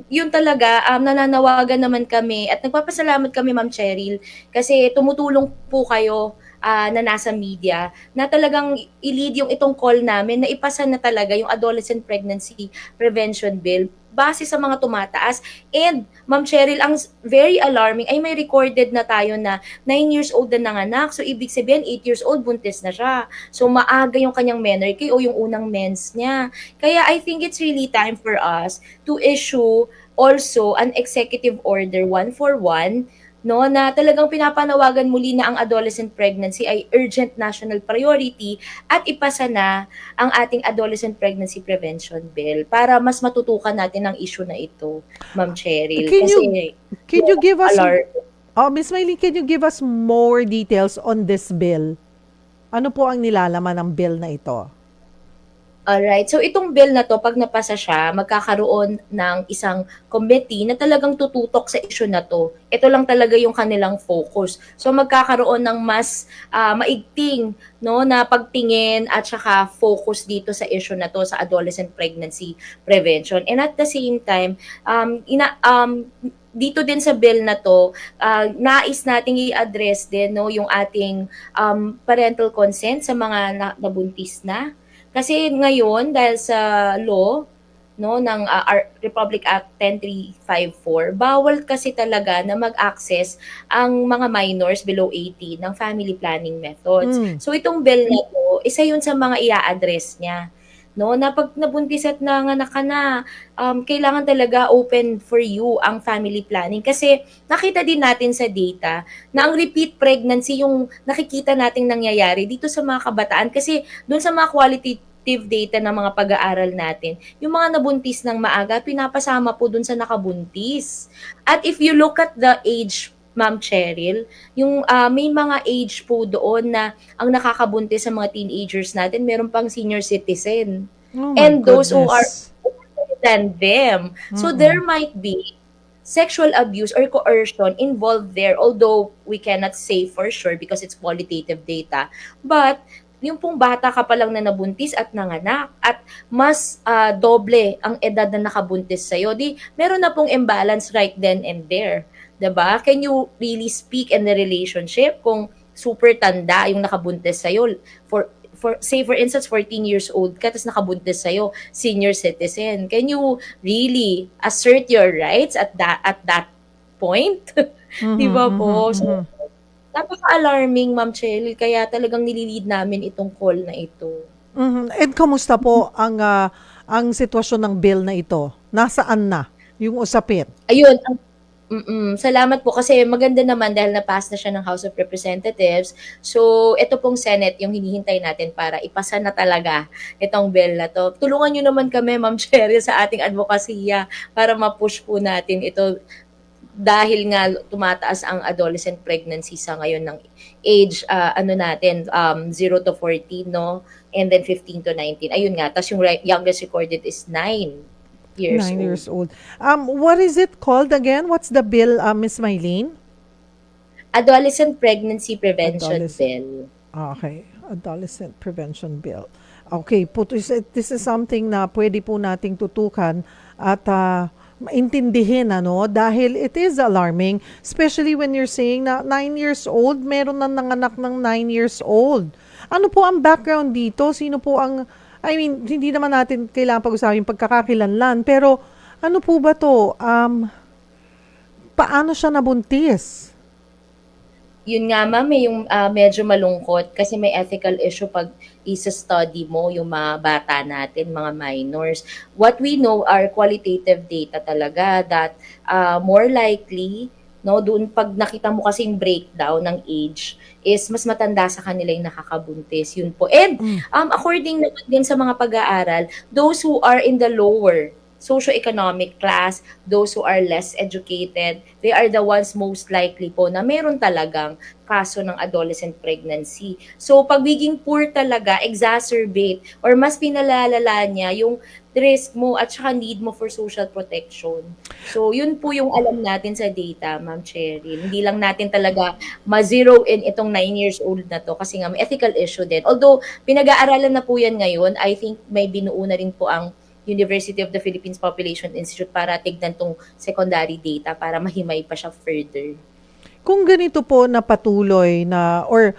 yun talaga, nananawagan naman kami at nagpapasalamat kami, Ma'am Cheryl, kasi tumutulong po kayo na nasa media na talagang i-lead yung itong call namin na ipasa na talaga yung Adolescent Pregnancy Prevention Bill base sa mga tumataas. And, Ma'am Cheryl, ang very alarming ay may recorded na tayo na 9 years old na nanganak. So, ibig sabihin, 8 years old, buntis na siya. So, maaga yung kanyang menarche o yung unang mens niya. Kaya, I think it's really time for us to issue also an Executive Order 141 no, na talagang pinapanawagan muli na ang adolescent pregnancy ay urgent national priority at ipasa na ang ating adolescent pregnancy prevention bill para mas matutukan natin ang issue na ito, Ma'am Cheryl. Can Kasi you give us, alarm. Miss Maylene, can you give us more details on this bill? Ano po ang nilalaman ng bill na ito? Alright. So itong bill na 'to 'pag napasa siya, magkakaroon ng isang committee na talagang tututok sa issue na 'to. Ito lang talaga yung kanilang focus. So magkakaroon ng mas maigting, no, na pagtingin at saka focus dito sa issue na 'to, sa adolescent pregnancy prevention. And at the same time, dito din sa bill na 'to, nais nating i-address din, no, yung ating parental consent sa mga nabuntis na. Kasi ngayon, dahil sa law, no, ng Republic Act 10354, bawal kasi talaga na mag-access ang mga minors below 18 ng family planning methods. So itong bill na to, isa yun sa mga i-address niya. No, na pag nabuntis at nanganak ka na, kailangan talaga open for you ang family planning. Kasi nakita din natin sa data na ang repeat pregnancy yung nakikita nating nangyayari dito sa mga kabataan. Kasi doon sa mga qualitative data ng mga pag-aaral natin, yung mga nabuntis ng maaga, pinapasama po doon sa nakabuntis. At if you look at the age, Ma'am Cheryl, yung may mga age po doon na ang nakakabuntis sa mga teenagers natin, meron pang senior citizen. Oh my And those who are goodness. older than them. So there might be sexual abuse or coercion involved there, although we cannot say for sure because it's qualitative data. But yung pong bata ka pa lang na nabuntis at nanganak at mas doble ang edad na nakabuntis sa'yo, di meron na pong imbalance right then and there. Diba? Can you really speak in the relationship kung super tanda yung nakabuntis sa'yo? Say for instance, 14 years old ka, tapos nakabuntis sa'yo, senior citizen. Can you really assert your rights at that point? Diba po? So, napaka-alarming, Ma'am Cheryl, kaya talagang nililid namin itong call na ito. And kamusta po ang sitwasyon ng bill na ito? Nasaan na yung usapin? Ayun, salamat po kasi maganda naman dahil na-pass na siya ng House of Representatives. So, ito pong Senate yung hinihintay natin para ipasa na talaga itong bill na to. Tulungan nyo naman kami, Ma'am Cheryl, sa ating advokasya para ma-push po natin ito dahil nga tumataas ang adolescent pregnancy sa ngayon ng age, 0 to 14, no? And then 15 to 19. Ayun nga, tapos yung youngest recorded is 9 years 9 old. years old. What is it called again? What's the bill, Miss Maylene? Adolescent Pregnancy Prevention Bill. Okay, Adolescent Prevention Bill. Okay, this is something na pwede po nating tutukan at maintindihin, dahil it is alarming, especially when you're saying na 9 years old, meron na nanganak ng 9 years old. Ano po ang background dito? Sino po ang hindi naman natin kailangan pag-usapan yung pagkakakilanlan, pero ano po ba to? Paano siya nabuntis? Yun nga, ma'am, yung medyo malungkot kasi may ethical issue pag isa-study mo yung mga bata natin, mga minors. What we know are qualitative data talaga that more likely, no, doon pag nakita mo kasing breakdown ng age is mas matanda sa kanila yung nakakabuntis. Yun po. And according naman din sa mga pag-aaral, those who are in the lower socioeconomic class, those who are less educated, they are the ones most likely po na meron talagang kaso ng adolescent pregnancy. So, pagiging poor talaga, exacerbate or mas pinalalala niya yung risk mo at saka need mo for social protection. So, yun po yung alam natin sa data, Ma'am Cheryl. Hindi lang natin talaga ma-zero in itong 9 years old na to kasi nga may ethical issue din. Although, pinag-aaralan na po yan ngayon, I think may binuo na rin po ang University of the Philippines Population Institute para tignan tong secondary data para mahimay pa siya further. Kung ganito po na patuloy na or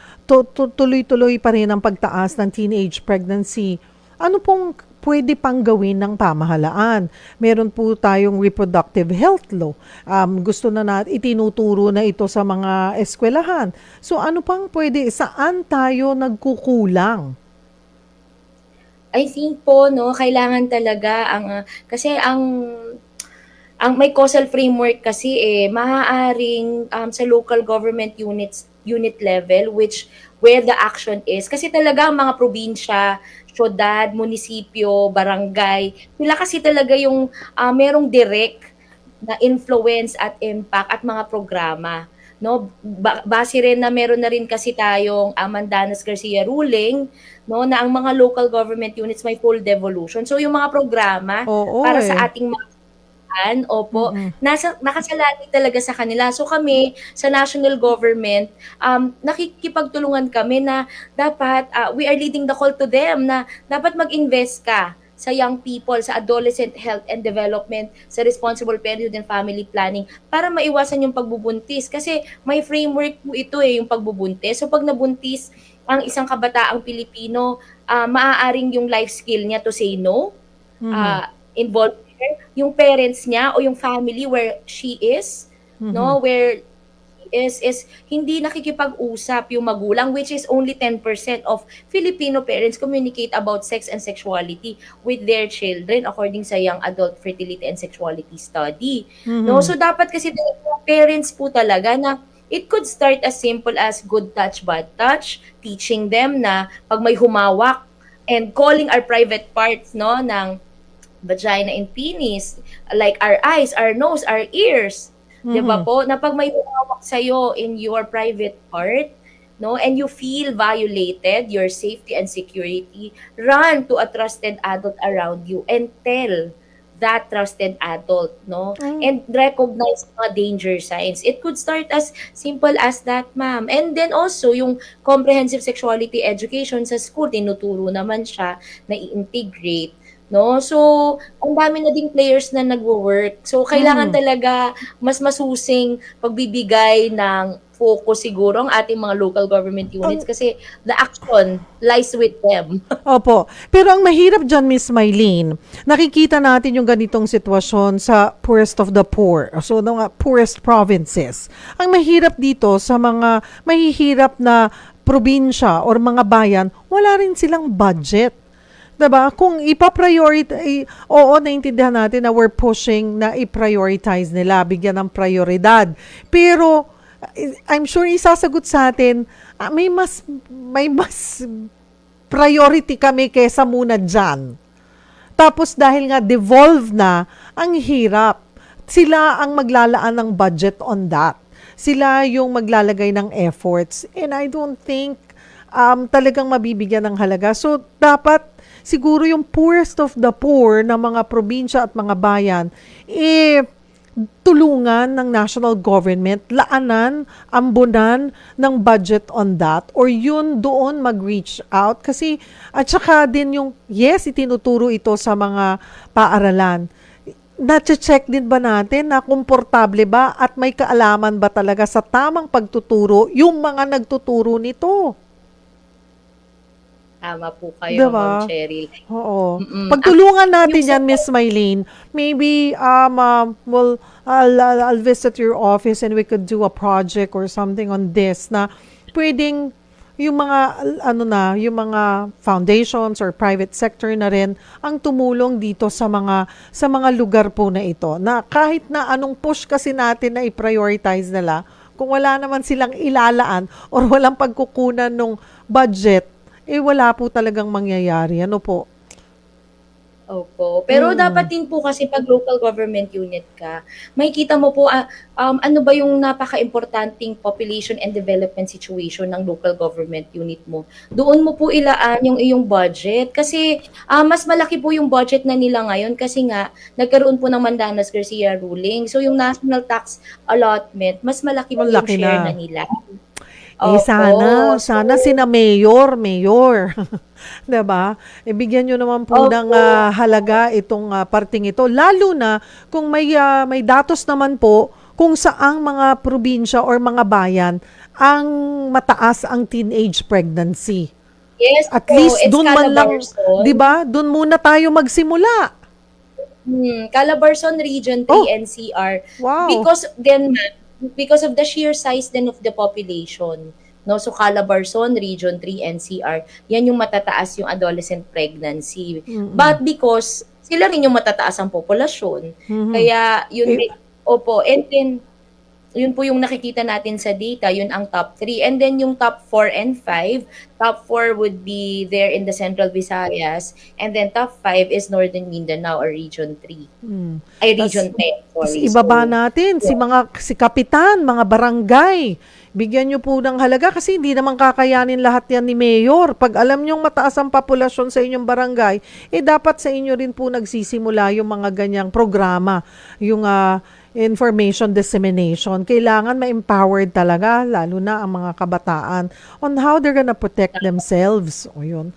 tuloy-tuloy pa rin ang pagtaas ng teenage pregnancy, ano pong pwede pang gawin ng pamahalaan? Meron po tayong reproductive health law. Gusto na itinuturo na ito sa mga eskwelahan. So ano pang pwede? Saan tayo nagkukulang? I think po, no, kailangan talaga kasi ang ang may causal framework kasi maaaring sa local government unit level where the action is kasi talaga ang mga probinsya, syudad, munisipyo, barangay, sila kasi talaga yung merong direct na influence at impact at mga programa, no? Base rin na meron na rin kasi tayong Mandanas Garcia ruling, no, na ang mga local government units may full devolution. So yung mga programa Oo para eh. sa ating mga opo, Mm-mm. nakasalalay talaga sa kanila. So kami sa national government, nakikipagtulungan kami na dapat we are leading the call to them na dapat mag-invest ka sa young people, sa adolescent health and development, sa responsible parenthood and family planning para maiwasan yung pagbubuntis. Kasi may framework po ito yung pagbubuntis. So pag nabuntis ang isang kabataang Pilipino, maaaring yung life skill niya to say no, Mhm. involved yung parents niya o yung family where she is, Mhm. no, where is hindi nakikipag-usap yung magulang, which is only 10% of Filipino parents communicate about sex and sexuality with their children according sa Young Adult Fertility and Sexuality Study. No, Mhm. so dapat kasi parents po talaga na it could start as simple as good touch, bad touch, teaching them na pag may humawak and calling our private parts, no, ng vagina and penis, like our eyes, our nose, our ears. 'Di ba Mhm. po? Na pag may humawak sa'yo in your private part, no, and you feel violated, your safety and security, run to a trusted adult around you and tell that trusted adult, no? Mm. And recognize mga danger signs. It could start as simple as that, ma'am. And then also, yung comprehensive sexuality education sa school, tinuturo naman siya na i-integrate, no? So, ang dami na ding players na nagwo-work. So, kailangan Mhm. talaga mas masusing pagbibigay ng focus siguro ang ating mga local government units Ang kasi the action lies with them. Opo. Pero ang mahirap diyan, Miss Mylene, nakikita natin yung ganitong sitwasyon sa poorest of the poor. So, mga poorest provinces. Ang mahirap dito sa mga mahihirap na probinsya or mga bayan, wala rin silang budget. 'Di ba? Kung ipa-prioritize, oo, naintindihan natin na we're pushing na i-prioritize nila, bigyan ng prioridad. Pero I'm sure isasagot sa atin, may mas priority kami kesa muna dyan. Tapos dahil nga devolve na, ang hirap. Sila ang maglalaan ng budget on that. Sila yung maglalagay ng efforts. And I don't think talagang mabibigyan ng halaga. So dapat siguro yung poorest of the poor na mga probinsya at mga bayan, tulungan ng national government, laanan, ambunan ng budget on that, or yun doon mag-reach out. Kasi, at saka din yung, yes, itinuturo ito sa mga paaralan. Na-check din ba natin na komportable ba at may kaalaman ba talaga sa tamang pagtuturo yung mga nagtuturo nito? Tama po kayo, Diba? Ma'am Cheryl. Oo. Mm-mm. Pagtulungan natin Yung yan, Miss Mylene. Maybe, I'll visit your office and we could do a project or something on this na pwedeng yung mga, yung mga foundations or private sector na rin ang tumulong dito sa mga lugar po na ito. Na kahit na anong push kasi natin na i-prioritize nila, kung wala naman silang ilalaan or walang pagkukunan ng budget, wala po talagang mangyayari. Ano po? Opo. Pero dapat din po kasi pag local government unit ka, makikita mo po ano ba yung napaka-importanting population and development situation ng local government unit mo. Doon mo po ilaan yung iyong budget kasi mas malaki po yung budget na nila ngayon kasi nga nagkaroon po ng Mandanas Garcia ruling. So yung national tax allotment, mas malaki po yung Malaki share na. na nila. Sana So, sina mayor. 'Di ba? Bigyan nyo naman po ng halaga itong parting ito. Lalo na kung may datos naman po kung saang mga probinsya or mga bayan ang mataas ang teenage pregnancy. yes At po, least it's doon man lang, Calabarzon. 'di ba? Doon muna tayo magsimula. Calabarzon Region 3 Oh, NCR wow. because of the sheer size then of the population, no? So Calabarzon Region 3 NCR, yan yung matataas yung adolescent pregnancy. Mm-mm. But because sila rin yung matataas ang populasyon. Mhm. Kaya yun, Eh, opo, and then yun po yung nakikita natin sa data, yun ang top 3. And then yung top 4 and 5, top 4 would be there in the Central Visayas, and then top 5 is Northern Mindanao or Region 3. Ay, Region 10, Tapos sorry. ibaba So, natin si kapitan, mga barangay. Bigyan nyo po ng halaga kasi hindi naman kakayanin lahat yan ni Mayor. Pag alam nyong mataas ang populasyon sa inyong barangay, dapat sa inyo rin po nagsisimula yung mga ganyang programa, yung information dissemination. Kailangan ma-empowered talaga, lalo na ang mga kabataan, on how they're gonna protect themselves. O yun.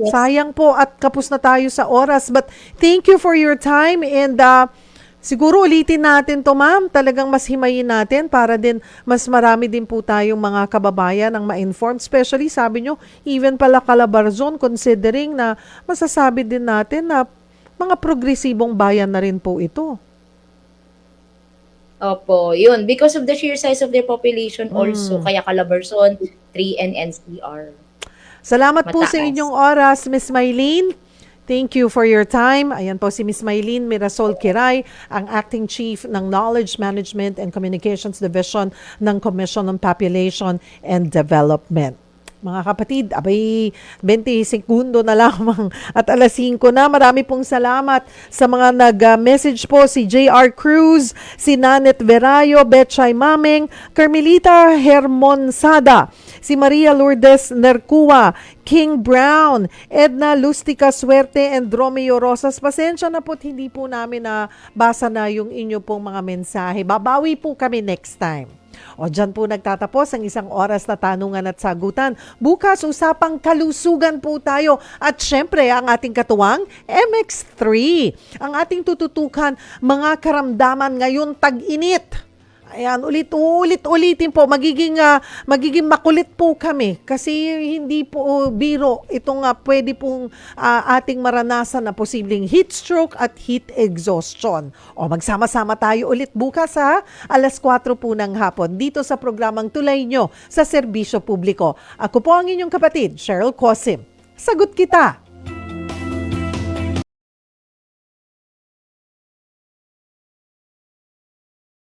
Sayang po at kapos na tayo sa oras. But thank you for your time and siguro ulitin natin to, ma'am. Talagang mas himayin natin para din mas marami din po tayong mga kababayan ang ma-inform. Especially, sabi nyo, even pala Calabarzon, considering na masasabi din natin na mga progresibong bayan na rin po ito. opo, yun. Because of the sheer size of their population also, kaya Calabarzon, 3 and NCR. Salamat po sa Mataas. inyong oras, Miss Mylene. Thank you for your time. Ayan po si Miss Mylene Mirasol Kiray, ang Acting Chief ng Knowledge Management and Communications Division ng Commission on Population and Development. Mga kapatid, abay 20 segundo na lamang at 5:00 na. Marami pong salamat sa mga nag-message po, si J.R. Cruz, si Nanet Verayo, Betchay Maming, Carmelita Hermonsada, si Maria Lourdes Nercua, King Brown, Edna Lustica Suerte, and Romeo Rosas. Pasensya na po't hindi po namin na basa na yung inyo pong mga mensahe. Babawi po kami next time. O dyan po nagtatapos ang 1 oras na tanungan at sagutan. Bukas, usapang kalusugan po tayo. At syempre, ang ating katuwang, MX3. Ang ating tututukan, mga karamdaman ngayon tag-init. Ayan, ulitin po. Magiging makulit po kami kasi hindi po biro itong pwede pong ating maranasan na posibleng heat stroke at heat exhaustion. O magsama-sama tayo ulit bukas 4:00 po ng hapon dito sa programang Tulay Nyo sa Serbisyo Publiko. Ako po ang inyong kapatid, Cheryl Cosim. Sagot kita!